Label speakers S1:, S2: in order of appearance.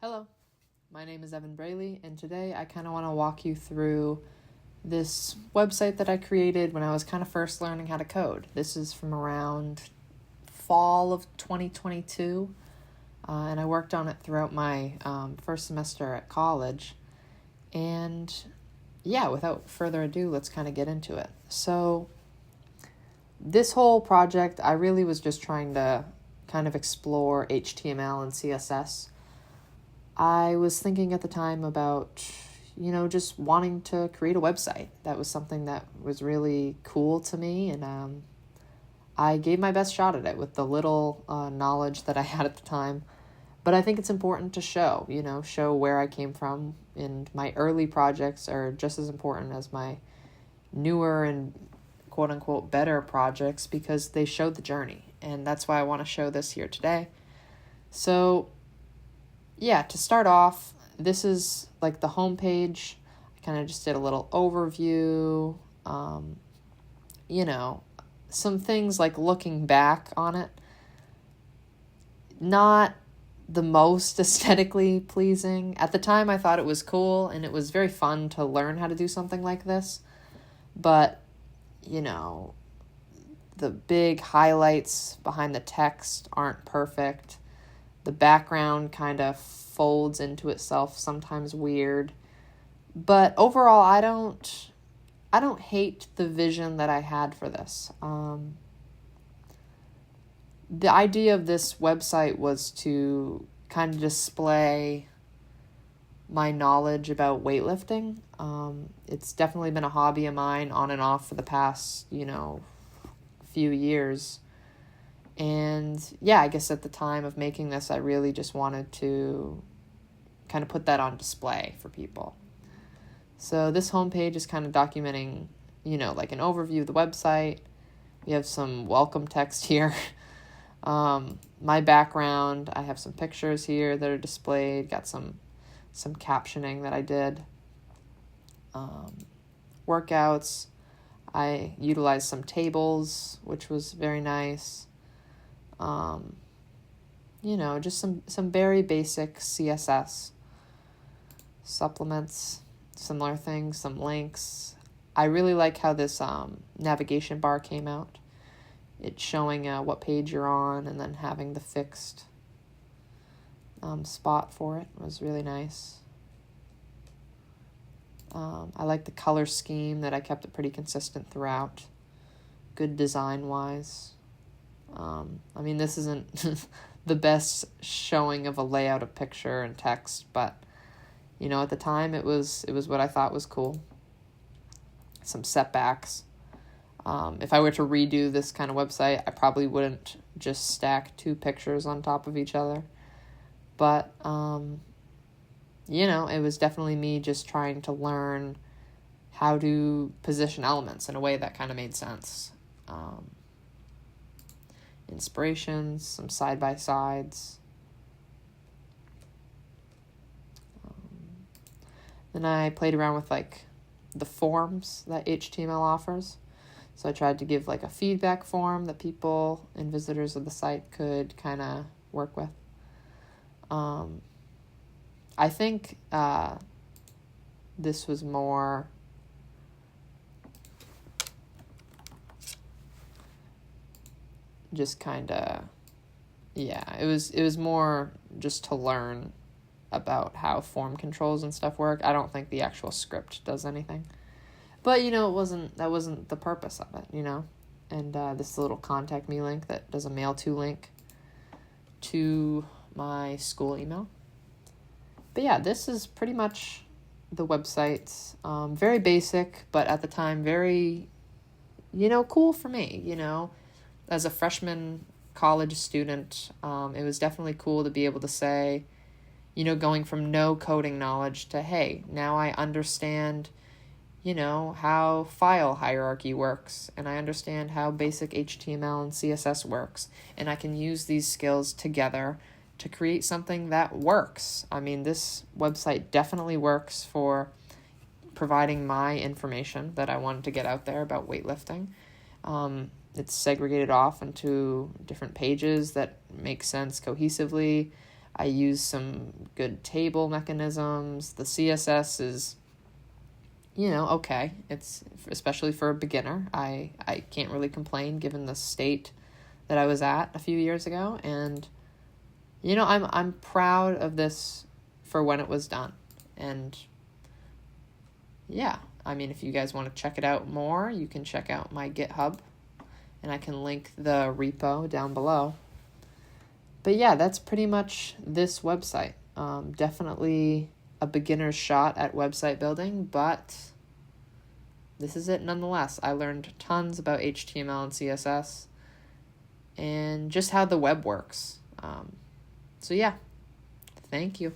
S1: Hello, my name is Evan Braley, and today I kind of want to walk you through this website that I created when I was kind of first learning how to code. This is from around fall of 2022, and I worked on it throughout my first semester at college. And yeah, without further ado, let's kind of get into it. So this whole project, I really was just trying to kind of explore HTML and CSS. I was thinking at the time about, just wanting to create a website. That was something that was really cool to me, and I gave my best shot at it with the little knowledge that I had at the time. But I think it's important to show where I came from, and my early projects are just as important as my newer and quote-unquote better projects because they showed the journey, and that's why I want to show this here today. So yeah, to start off, this is like the homepage. I kind of just did a little overview, some things like looking back on it. Not the most aesthetically pleasing. At the time, I thought it was cool, and it was very fun to learn how to do something like this. But, the big highlights behind the text aren't perfect. The background kind of folds into itself, sometimes weird. But overall, I don't hate the vision that I had for this. The idea of this website was to kind of display my knowledge about weightlifting. It's definitely been a hobby of mine on and off for the past, few years. And yeah, I guess at the time of making this, I really just wanted to kind of put that on display for people. So this homepage is kind of documenting, like an overview of the website. We have some welcome text here. My background, I have some pictures here that are displayed, got some captioning that I did. Workouts, I utilized some tables, which was very nice. Just some very basic CSS supplements, similar things, some links. I really like how this navigation bar came out. It's showing what page you're on and then having the fixed spot for it was really nice. I like the color scheme that I kept it pretty consistent throughout. Good design-wise. This isn't the best showing of a layout of picture and text, but, at the time it was what I thought was cool. Some setbacks. If I were to redo this kind of website, I probably wouldn't just stack two pictures on top of each other. But, it was definitely me just trying to learn how to position elements in a way that kind of made sense. Inspirations, some side-by-sides. Then I played around with the forms that HTML offers. So I tried to give a feedback form that people and visitors of the site could kind of work with. I think this was more just kind of, it was more just to learn about how form controls and stuff work. I don't think the actual script does anything. But, that wasn't the purpose of it, And this little contact me link that does a mail to link to my school email. But yeah, this is pretty much the website. Very basic, but at the time very, cool for me, As a freshman college student, it was definitely cool to be able to say, going from no coding knowledge to, hey, now I understand, how file hierarchy works, and I understand how basic HTML and CSS works, and I can use these skills together to create something that works. This website definitely works for providing my information that I wanted to get out there about weightlifting. It's segregated off into different pages that make sense cohesively. I use some good table mechanisms. The CSS is, okay. It's, especially for a beginner. I can't really complain given the state that I was at a few years ago. And, I'm proud of this for when it was done. And yeah, I mean, if you guys want to check it out more, you can check out my GitHub, and I can link the repo down below. But yeah, that's pretty much this website. Definitely a beginner's shot at website building, but this is it nonetheless. I learned tons about HTML and CSS and just how the web works. So yeah, thank you.